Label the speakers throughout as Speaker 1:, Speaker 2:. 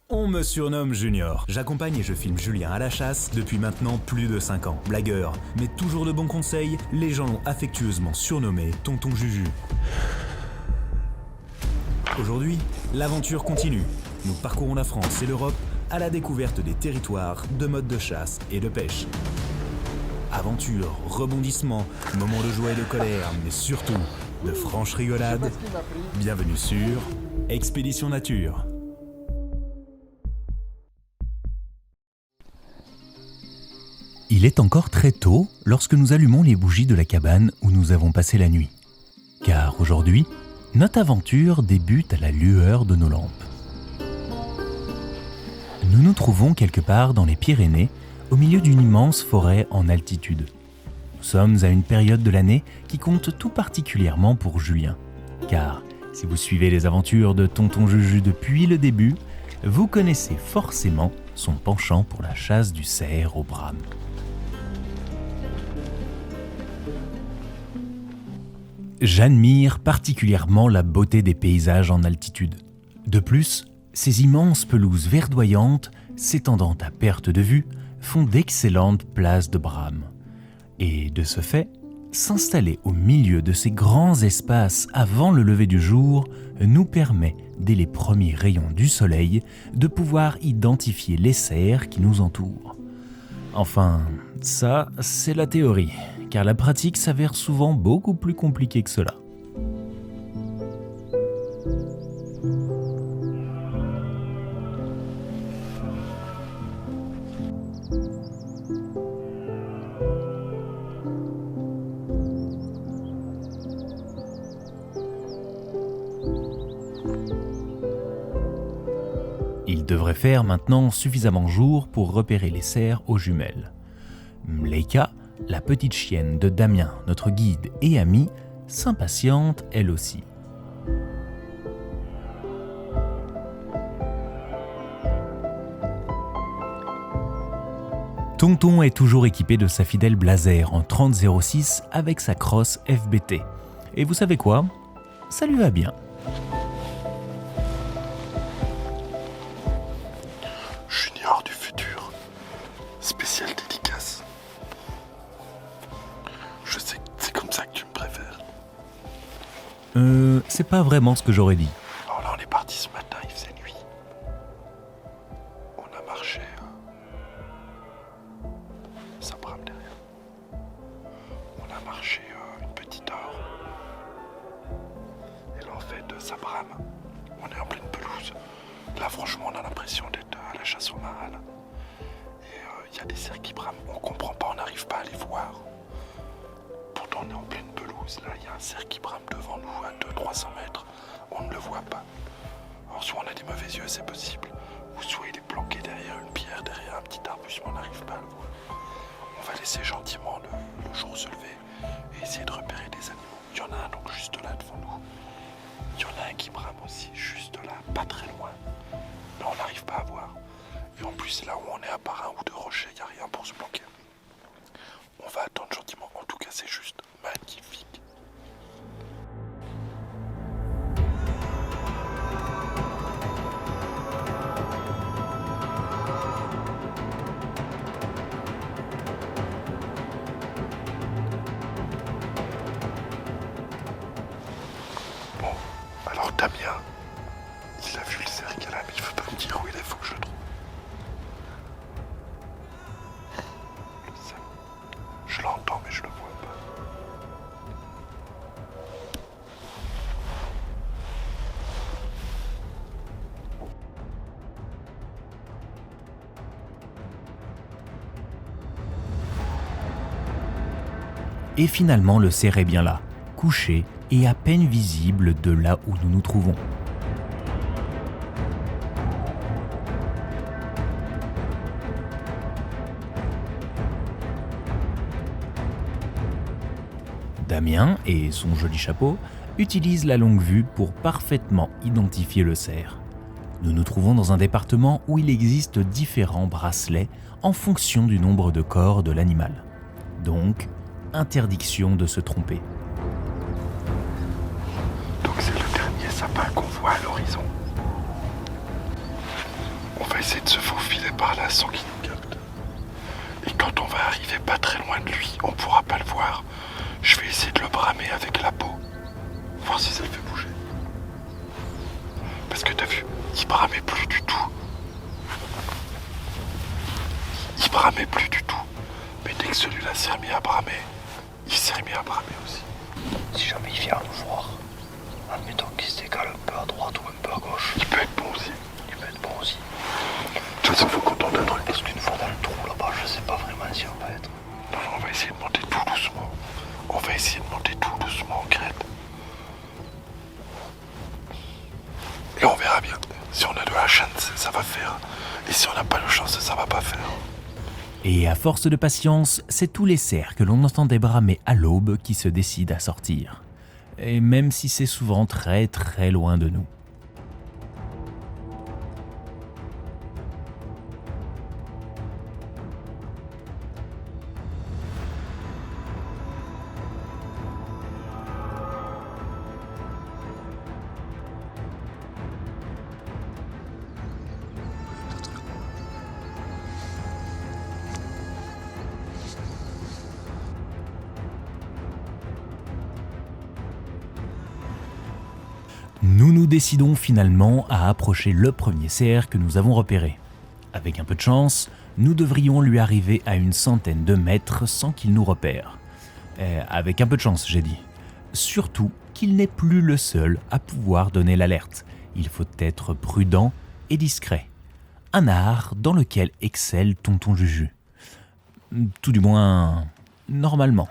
Speaker 1: On me surnomme Junior. J'accompagne et je filme Julien à la chasse depuis maintenant plus de 5 ans. Blagueur, mais toujours de bons conseils, les gens l'ont affectueusement surnommé Tonton Juju. Aujourd'hui, l'aventure continue. Nous parcourons la France et l'Europe à la découverte des territoires, de modes de chasse et de pêche. Aventure, rebondissements, moments de joie et de colère, mais surtout de franches rigolades. Bienvenue sur Expédition Nature. Il est encore très tôt lorsque nous allumons les bougies de la cabane où nous avons passé la nuit. Car aujourd'hui, notre aventure débute à la lueur de nos lampes. Nous nous trouvons quelque part dans les Pyrénées, au milieu d'une immense forêt en altitude. Nous sommes à une période de l'année qui compte tout particulièrement pour Julien. Car si vous suivez les aventures de Tonton Juju depuis le début, vous connaissez forcément son penchant pour la chasse du cerf au brame. J'admire particulièrement la beauté des paysages en altitude. De plus, ces immenses pelouses verdoyantes, s'étendant à perte de vue, font d'excellentes places de brame. Et de ce fait, s'installer au milieu de ces grands espaces avant le lever du jour nous permet, dès les premiers rayons du soleil, de pouvoir identifier les cerfs qui nous entourent. Enfin, ça, c'est la théorie, car la pratique s'avère souvent beaucoup plus compliquée que cela. Il devrait faire maintenant suffisamment jour pour repérer les cerfs aux jumelles. Mleika, la petite chienne de Damien, notre guide et ami, s'impatiente elle aussi. Tonton est toujours équipé de sa fidèle Blazer en 3006 avec sa crosse FBT. Et vous savez quoi ? Ça lui va bien.
Speaker 2: Junior du futur, spécial dédicace. Je sais que c'est comme ça que tu me préfères.
Speaker 1: C'est pas vraiment ce que j'aurais dit.
Speaker 2: Alors là, on est parti ce matin, il faisait nuit. On a marché. Ça brame derrière. On a marché une petite heure. Et là, en fait, ça brame. On est en pleine pelouse. Là, franchement, on a l'impression d'être à la chasse au maral. Et il y a des cerfs qui brament. On comprend pas, on n'arrive pas à les voir. Pourtant, on est en pleine pelouse. Là, il y a un cerf qui brame devant nous à 200-300 mètres. On ne le voit pas. Alors, soit on a des mauvais yeux, c'est possible. Ou soit il est planqué derrière une pierre, derrière un petit arbuste, mais on n'arrive pas à le voir. On va laisser gentiment le jour se lever et essayer de repérer des animaux. Il y en a un donc juste là devant nous. Il y en a un qui brame aussi, juste là, pas très loin. Là, on n'arrive pas à voir. Et en plus, là où on est, à part un ou deux rochers, il n'y a rien pour se planquer. On va attendre gentiment. En tout cas, c'est juste magnifique. Bon, alors Damien, il a vu le cerf qu'elle a mis, il veut pas me dire où il est, faut que je le trouve. Le cerf. Je l'entends mais je le vois pas.
Speaker 1: Et finalement, le cerf est bien là, couché et à peine visible de là où nous nous trouvons. Damien et son joli chapeau utilisent la longue vue pour parfaitement identifier le cerf. Nous nous trouvons dans un département où il existe différents bracelets en fonction du nombre de corps de l'animal. Donc, interdiction de se tromper.
Speaker 2: Donc c'est le dernier sapin qu'on voit à l'horizon. On va essayer de se faufiler par là sans qu'il nous capte. Et quand on va arriver pas très loin de lui, on pourra pas le voir. Je vais essayer de le bramer avec la peau. Voir si ça le fait bouger. Parce que t'as vu, il bramait plus du tout. Il bramait plus du tout. Mais dès que celui-là s'est remis à bramer, il s'est remis à bramer aussi.
Speaker 3: Si jamais il vient nous voir, admettons qu'il se décale un peu à droite ou un peu à gauche.
Speaker 2: Il peut être bon aussi.
Speaker 3: Il peut être bon aussi.
Speaker 2: De toute façon, faut qu'on tente un truc.
Speaker 3: Parce qu'une fois dans le trou là-bas, je sais pas vraiment si on va être.
Speaker 2: Non, on va essayer de monter tout doucement. On va essayer de monter tout doucement en crête. Et on verra bien. Si on a de la chance, ça va faire. Et si on n'a pas de chance, ça va pas faire.
Speaker 1: Et à force de patience, c'est tous les cerfs que l'on entendait bramer à l'aube qui se décident à sortir. Et même si c'est souvent très très loin de nous. Nous nous décidons finalement à approcher le premier cerf que nous avons repéré. Avec un peu de chance, nous devrions lui arriver à une centaine de mètres sans qu'il nous repère. Avec un peu de chance, j'ai dit. Surtout qu'il n'est plus le seul à pouvoir donner l'alerte. Il faut être prudent et discret. Un art dans lequel excelle Tonton Juju. Tout du moins, normalement.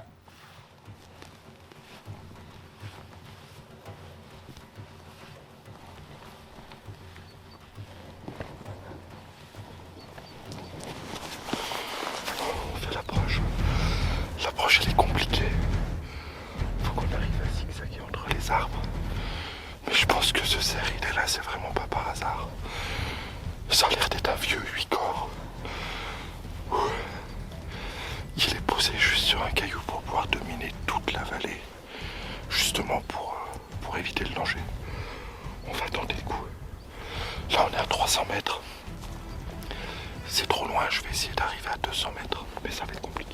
Speaker 2: L'approche elle est compliquée. Faut qu'on arrive à zigzaguer entre les arbres. Mais je pense que ce cerf il est là, c'est vraiment pas par hasard. Ça a l'air d'être un vieux 8 corps. Il est posé juste sur un caillou pour pouvoir dominer toute la vallée. Justement pour éviter le danger. On va tenter le coup. Là on est à 300 mètres. C'est trop loin, je vais essayer d'arriver à 200 mètres. Mais ça va être compliqué.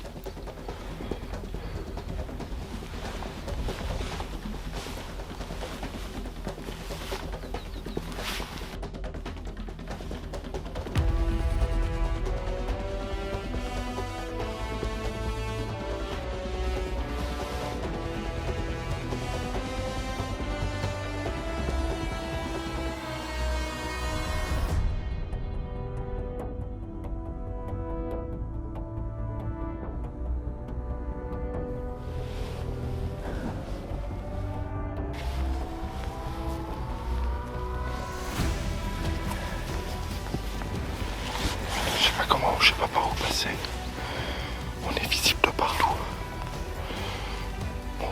Speaker 2: Je sais pas par où passer. On est visible de partout. Bon,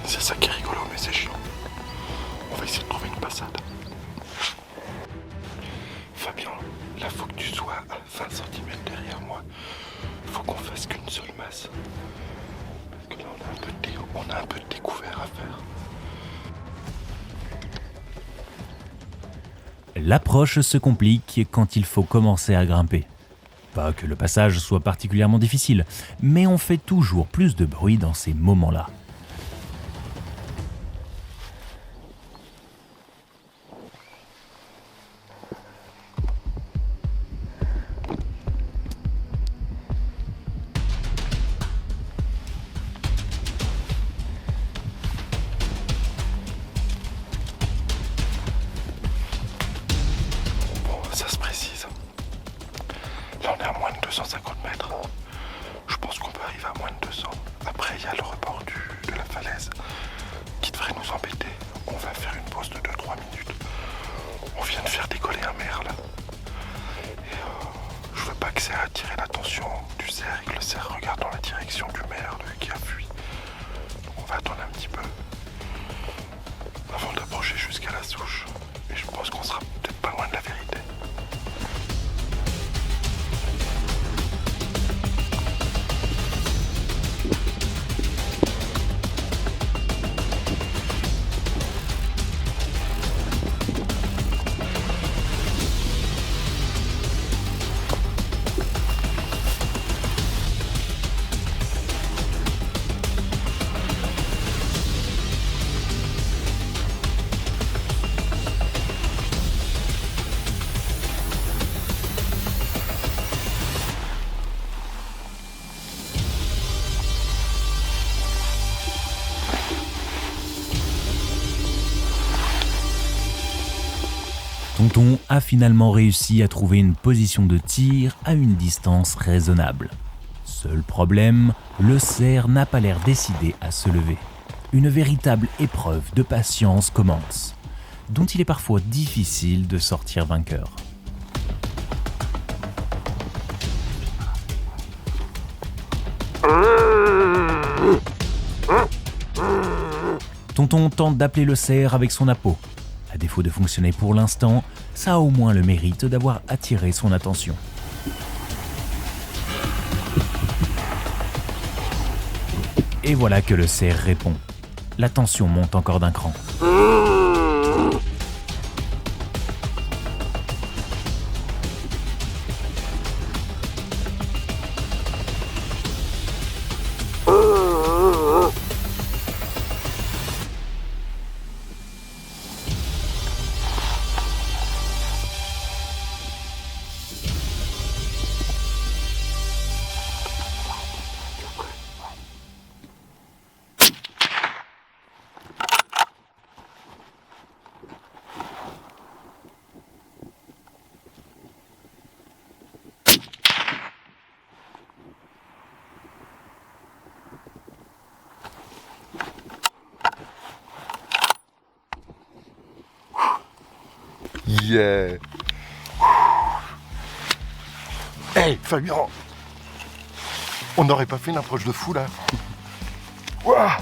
Speaker 2: c'est ça qui est rigolo, mais c'est chiant. On va essayer de trouver une passade. Fabien, là faut que tu sois à 20 cm derrière moi. Faut qu'on fasse qu'une seule masse. Parce que là on a un peu de découvert à faire.
Speaker 1: L'approche se complique quand il faut commencer à grimper. Pas que le passage soit particulièrement difficile, mais on fait toujours plus de bruit dans ces moments-là.
Speaker 2: Bon, ça se précise. Là on est à moins de 250 mètres. Je pense qu'on peut arriver à moins de 200. Après il y a le rebord de la falaise qui devrait nous embêter. On va faire une pause de 2-3 minutes. On vient de faire décoller un merle. Et je veux pas que ça attire l'attention du cerf et que le cerf regarde dans la direction du merle qui a fui. Donc on va attendre un petit peu avant d'approcher jusqu'à la souche. Et je pense qu'on sera peut-être pas loin de la vérité.
Speaker 1: Tonton a finalement réussi à trouver une position de tir à une distance raisonnable. Seul problème, le cerf n'a pas l'air décidé à se lever. Une véritable épreuve de patience commence, dont il est parfois difficile de sortir vainqueur. Tonton tente d'appeler le cerf avec son appôt. À défaut de fonctionner pour l'instant, ça a au moins le mérite d'avoir attiré son attention. Et voilà que le cerf répond. La tension monte encore d'un cran.
Speaker 2: Yeah. Hey Fabien, on n'aurait pas fait une approche de fou là? Ouah.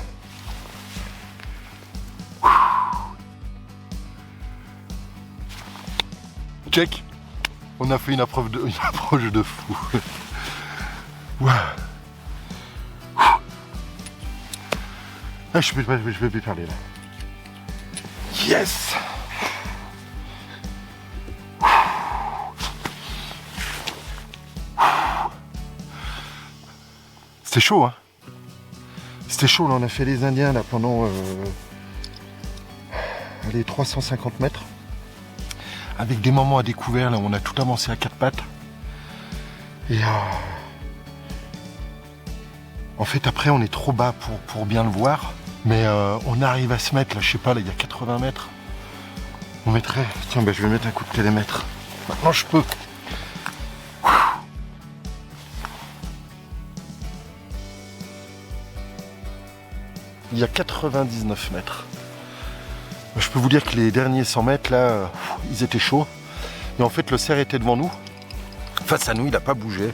Speaker 2: Check. On a fait une approche de fou. Ouah. Ah, je peux plus parler là. Yes. C'était chaud, hein. C'était chaud, là, on a fait les Indiens là pendant les 350 mètres. Avec des moments à découvert, là, on a tout avancé à quatre pattes. Et en fait, après, on est trop bas pour bien le voir. Mais on arrive à se mettre, là, je sais pas, là, il y a 80 mètres. On mettrait... Tiens, bah, je vais mettre un coup de télémètre. Maintenant, je peux. Il y a 99 mètres. Je peux vous dire que les derniers 100 mètres, là, ils étaient chauds. Et en fait, le cerf était devant nous. Face à nous, il n'a pas bougé.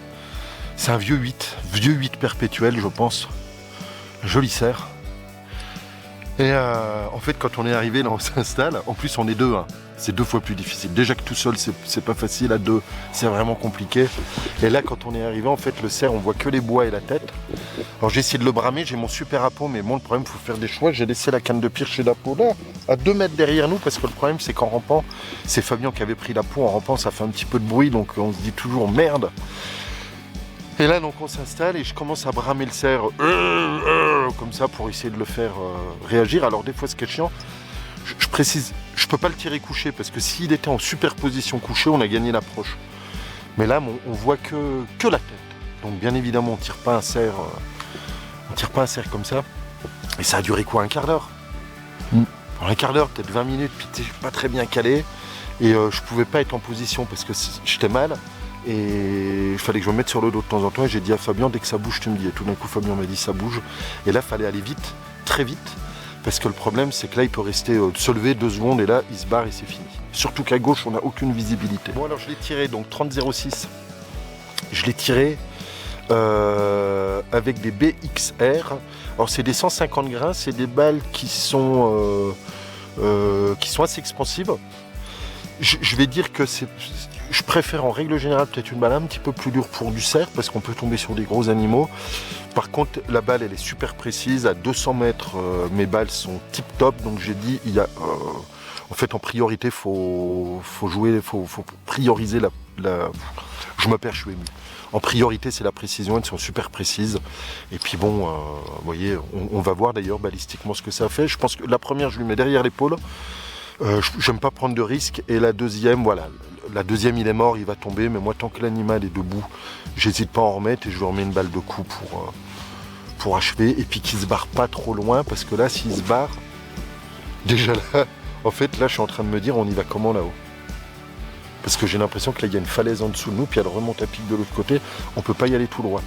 Speaker 2: C'est un vieux 8 perpétuel, je pense. Joli cerf. Et en fait, quand on est arrivé, là, on s'installe. En plus, on est deux. Hein. C'est 2 fois plus difficile. Déjà que tout seul, c'est pas facile. À 2, c'est vraiment compliqué. Et là, quand on est arrivé, en fait, le cerf, on voit que les bois et la tête. Alors, j'ai essayé de le bramer. J'ai mon super appôt. Mais bon, le problème, il faut faire des choix. J'ai laissé la canne de pire chez l'appôt là, à 2 mètres derrière nous. Parce que le problème, c'est qu'en rampant, c'est Fabien qui avait pris l'appôt. En rampant, ça fait un petit peu de bruit. Donc, on se dit toujours merde. Et là, donc, on s'installe et je commence à bramer le cerf comme ça pour essayer de le faire réagir. Alors, des fois, ce qui est chiant, je précise, je peux pas le tirer couché parce que s'il était en superposition couché, on a gagné l'approche. Mais là, on voit que la tête. Donc, bien évidemment, on tire pas un cerf comme ça. Et ça a duré quoi, un quart d'heure? Un quart d'heure, peut-être 20 minutes, puis t'es pas très bien calé. Et je pouvais pas être en position parce que j'étais mal. Et il fallait que je me mette sur le dos de temps en temps. Et j'ai dit à Fabien, dès que ça bouge, tu me dis. Et tout d'un coup, Fabien m'a dit, ça bouge. Et là, il fallait aller vite, très vite. Parce que le problème, c'est que là, il peut rester, se lever 2 secondes et là, il se barre et c'est fini. Surtout qu'à gauche, on n'a aucune visibilité. Bon, alors je l'ai tiré, donc 30-06. Je l'ai tiré avec des BXR. Alors, c'est des 150 grains. C'est des balles qui sont assez expansives. Je vais dire que je préfère en règle générale peut-être une balle un petit peu plus dure pour du cerf parce qu'on peut tomber sur des gros animaux. Par contre, la balle, elle est super précise. À 200 mètres, mes balles sont tip top. Donc j'ai dit, en fait, en priorité, faut prioriser je me perds, je suis ému. En priorité, c'est la précision. Elles sont super précises. Et puis bon, vous voyez, on va voir d'ailleurs balistiquement ce que ça fait. Je pense que la première, je lui mets derrière l'épaule. J'aime pas prendre de risques. Et la deuxième, voilà. La deuxième, il est mort, il va tomber. Mais moi, tant que l'animal est debout, j'hésite pas à en remettre et je lui remets une balle de coup pour achever. Et puis qu'il se barre pas trop loin. Parce que là, s'il se barre, déjà là, en fait, là, je suis en train de me dire, on y va comment là-haut? Parce que j'ai l'impression que là il y a une falaise en dessous de nous, puis elle remonte à pic de l'autre côté, on peut pas y aller tout droit.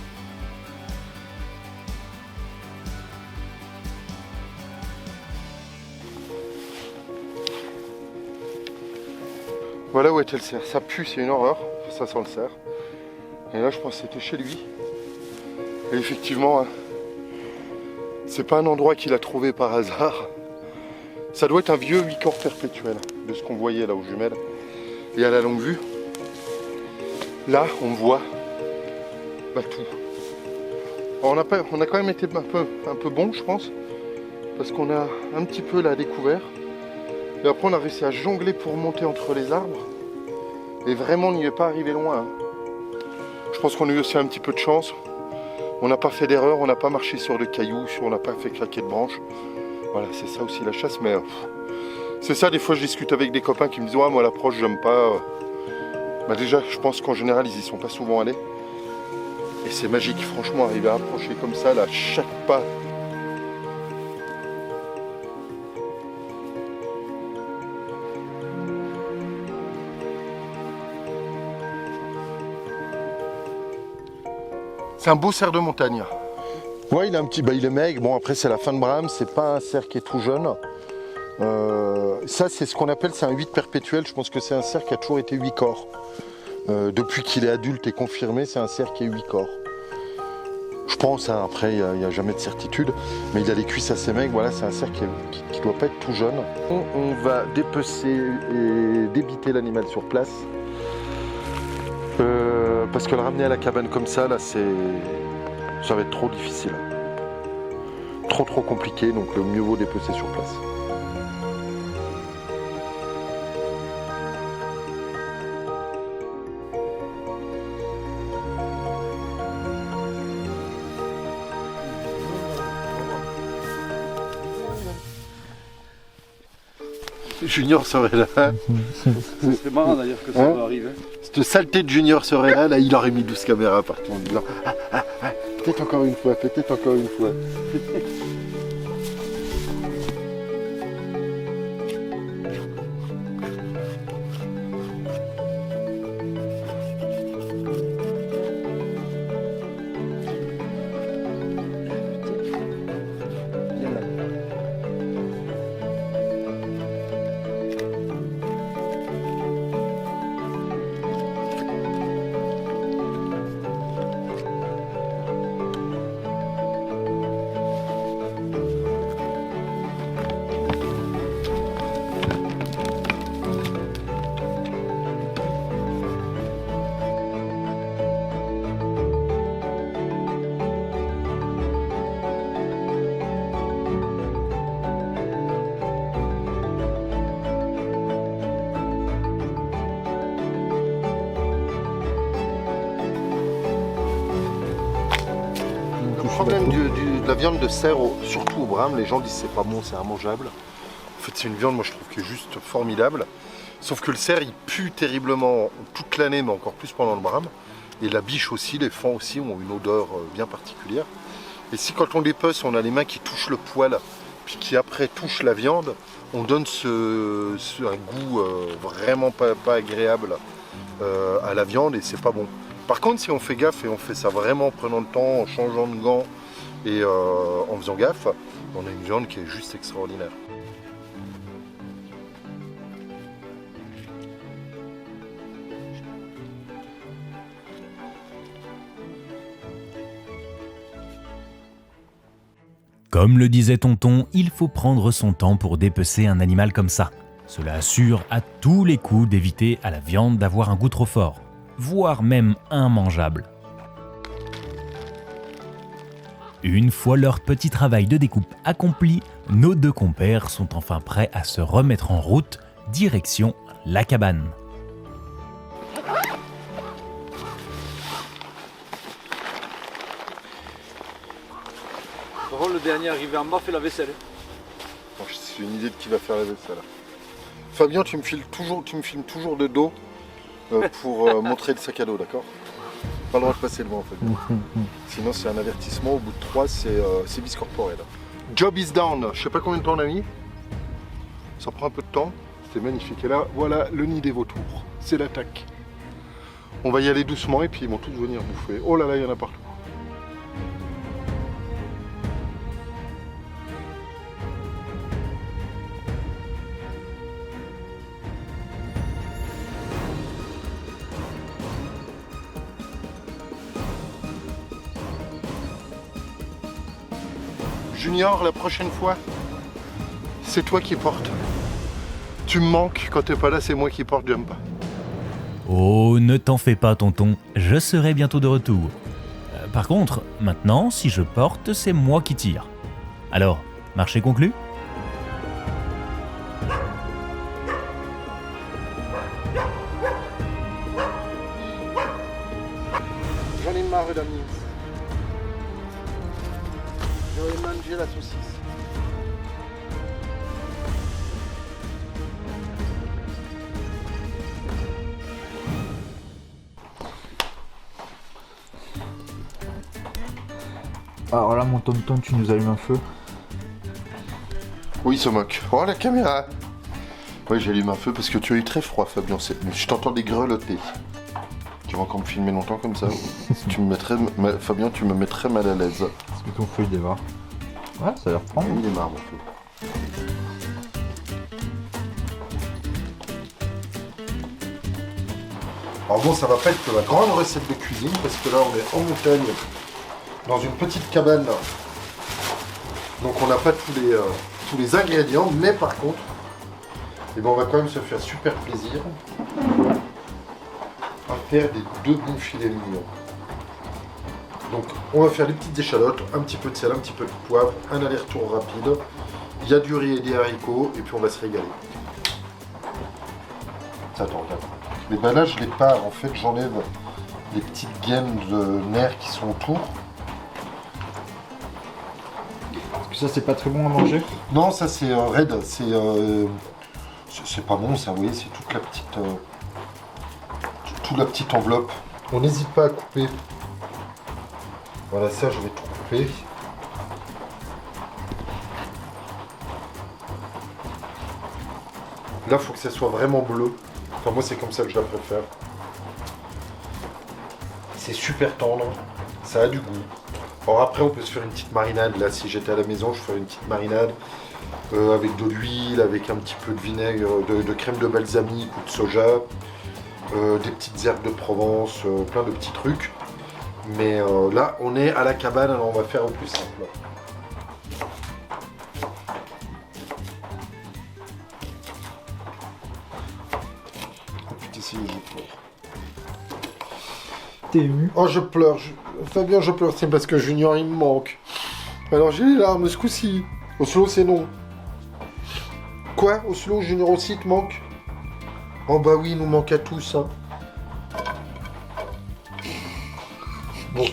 Speaker 2: Voilà où était le cerf, ça pue, c'est une horreur, ça sent le cerf. Et là je pense que c'était chez lui. Et effectivement, hein, c'est pas un endroit qu'il a trouvé par hasard. Ça doit être un vieux 8 corps perpétuel, de ce qu'on voyait là aux jumelles. Et à la longue vue, là on voit tout. Alors, on a quand même été un peu bon, je pense, parce qu'on a un petit peu là découvert. Et après on a réussi à jongler pour monter entre les arbres. Et vraiment on n'y est pas arrivé loin. Hein. Je pense qu'on a eu aussi un petit peu de chance. On n'a pas fait d'erreur, on n'a pas marché sur de cailloux, on n'a pas fait claquer de branches. Voilà, c'est ça aussi la chasse, mais c'est ça, des fois je discute avec des copains qui me disent « Ouais, moi l'approche, j'aime pas. » Déjà, je pense qu'en général, ils y sont pas souvent allés. Et c'est magique, franchement, arriver à approcher comme ça, là, chaque pas. C'est un beau cerf de montagne. Ouais, il a un petit, il est maigre. Bon, après c'est la fin de brame, c'est pas un cerf qui est tout jeune. Ça, c'est ce qu'on appelle, c'est un 8 perpétuel. Je pense que c'est un cerf qui a toujours été 8 corps. Depuis qu'il est adulte et confirmé, c'est un cerf qui est 8 corps. Je pense, hein, après, il n'y a jamais de certitude, mais il a les cuisses assez maigres. Voilà, c'est un cerf qui doit pas être tout jeune. On va dépecer et débiter l'animal sur place. Parce que le ramener à la cabane comme ça, là, ça va être trop difficile. Trop compliqué, donc le mieux vaut dépecer sur place. Junior serait là.
Speaker 4: C'est marrant d'ailleurs que ça doit arriver.
Speaker 2: Cette saleté de Junior serait là, il aurait mis 12 caméras partout en disant peut-être encore une fois, peut-être encore une fois. Le problème de la viande de cerf, surtout au brame, les gens disent c'est pas bon, c'est immangeable. En fait, c'est une viande, moi je trouve, qui est juste formidable. Sauf que le cerf, il pue terriblement toute l'année, mais encore plus pendant le brame. Et la biche aussi, les fans aussi ont une odeur bien particulière. Et si quand on dépece, on a les mains qui touchent le poil, puis qui après touchent la viande, on donne un goût vraiment pas agréable à la viande et c'est pas bon. Par contre, si on fait gaffe et on fait ça vraiment en prenant le temps, en changeant de gants et en faisant gaffe, on a une viande qui est juste extraordinaire.
Speaker 1: Comme le disait Tonton, il faut prendre son temps pour dépecer un animal comme ça. Cela assure à tous les coups d'éviter à la viande d'avoir un goût trop fort, voire même immangeable. Une fois leur petit travail de découpe accompli, nos deux compères sont enfin prêts à se remettre en route, direction la cabane.
Speaker 4: Le dernier arrivé en bas fait la vaisselle.
Speaker 2: Bon, c'est une idée de qui va faire la vaisselle. Fabien, tu me filmes toujours de dos pour montrer le sac à dos, d'accord? Pas le droit de passer devant, Fabien. Sinon, c'est un avertissement. Au bout de 3, c'est biscorporel. Job is down. Je sais pas combien de temps on a mis. Ça prend un peu de temps. c'était magnifique. Et là, voilà le nid des vautours. C'est l'attaque. On va y aller doucement et puis ils vont tous venir bouffer. Oh là là, il y en a partout. Junior, la prochaine fois, c'est toi qui portes. Tu me manques, quand t'es pas là, c'est moi qui porte, j'aime pas.
Speaker 1: Oh, ne t'en fais pas, tonton, je serai bientôt de retour. Par contre, maintenant, si je porte, c'est moi qui tire. Alors, marché conclu ?
Speaker 2: J'en ai marre d'amis. J'aurais mangé la saucisse.
Speaker 5: Alors là, mon tom-tom, tu nous allumes un feu.
Speaker 2: Oui, il se moque. Oh, la caméra. Oui, j'allume un feu parce que tu as eu très froid, Fabien. Je t'entends des grelotter. Tu vas encore me filmer longtemps comme ça. Tu me mettrais... Fabien, tu me mettrais mal à l'aise.
Speaker 5: Est-ce que ton feu il démarre? Ouais, ça a l'air prendre.
Speaker 2: Il démarre, mon feu. Alors bon, ça va pas être la grande recette de cuisine parce que là, on est en montagne, dans une petite cabane. Donc on n'a pas tous les ingrédients, mais par contre, eh ben, on va quand même se faire super plaisir à faire des 2 bons filets mignons. Donc on va faire des petites échalotes, un petit peu de sel, un petit peu de poivre, un aller-retour rapide. Il y a du riz et des haricots, et puis on va se régaler. Attends, regarde. Mais ben là, je les pars. En fait, j'enlève les petites gaines de nerfs qui sont autour.
Speaker 5: Est-ce que ça, c'est pas très bon à manger?
Speaker 2: Non, ça c'est raide. C'est pas bon, ça. Vous voyez, c'est toute la petite enveloppe. On n'hésite pas à couper. Voilà, ça, je vais tout couper. Là, il faut que ça soit vraiment bleu. Enfin, moi, c'est comme ça que je la préfère. C'est super tendre. Ça a du goût. Alors après, on peut se faire une petite marinade. Là, si j'étais à la maison, je ferais une petite marinade avec de l'huile, avec un petit peu de vinaigre, de crème de balsamique ou de soja, des petites herbes de Provence, plein de petits trucs. Mais là, on est à la cabane, alors on va faire au plus simple. Si je pleure.
Speaker 5: T'es ému?
Speaker 2: Oh, je pleure. Fabien, je pleure. C'est parce que Junior, il me manque. Alors, j'ai les larmes ce coup-ci. Oslo, c'est non. Quoi? Oslo, Junior aussi te manque? Oh, bah oui, il nous manque à tous. Hein. Bon.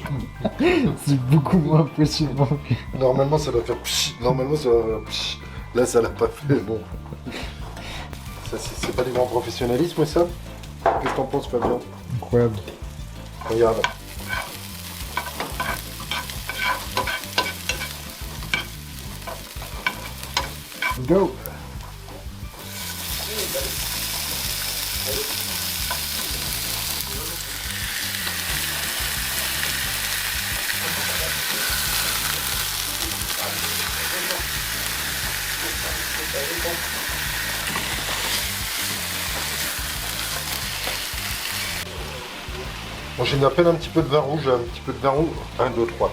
Speaker 5: C'est beaucoup moins impressionnant que...
Speaker 2: Normalement, ça doit faire psh. Normalement, ça doit faire psh. Là, ça l'a pas fait. Bon. Ça, c'est pas du grand professionnalisme, ça? Qu'est-ce que t'en penses, Fabien?
Speaker 5: Incroyable.
Speaker 2: Regarde.
Speaker 5: Go!
Speaker 2: Bon, j'ai mis à peine un petit peu de vin rouge, 1, 2, 3.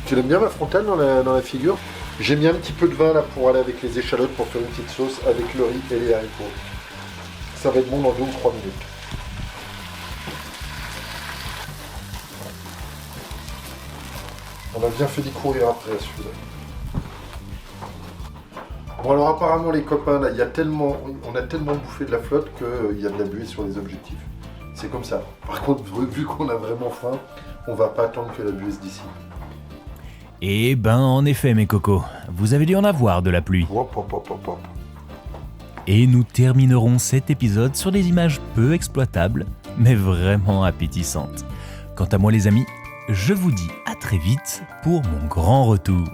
Speaker 2: Tu l'aimes bien ma frontale dans la figure? J'ai mis un petit peu de vin là pour aller avec les échalotes pour faire une petite sauce avec le riz et les haricots. Ça va être bon dans 2 ou 3 minutes. On a bien fait d'y courir après celui-là. Bon alors apparemment les copains, là, on a tellement bouffé de la flotte qu'il y a de la buée sur les objectifs. C'est comme ça. Par contre, vu qu'on a vraiment faim, on va pas attendre que la buée se dissipe.
Speaker 1: Eh ben, en effet, mes cocos, vous avez dû en avoir de la pluie.
Speaker 2: Hop, hop, hop, hop, hop.
Speaker 1: Et nous terminerons cet épisode sur des images peu exploitables, mais vraiment appétissantes. Quant à moi, les amis, je vous dis à très vite pour mon grand retour.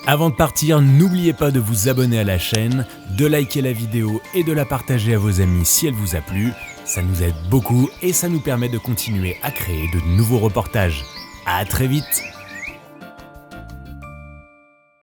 Speaker 1: Avant de partir, n'oubliez pas de vous abonner à la chaîne, de liker la vidéo et de la partager à vos amis si elle vous a plu. Ça nous aide beaucoup et ça nous permet de continuer à créer de nouveaux reportages. À très vite!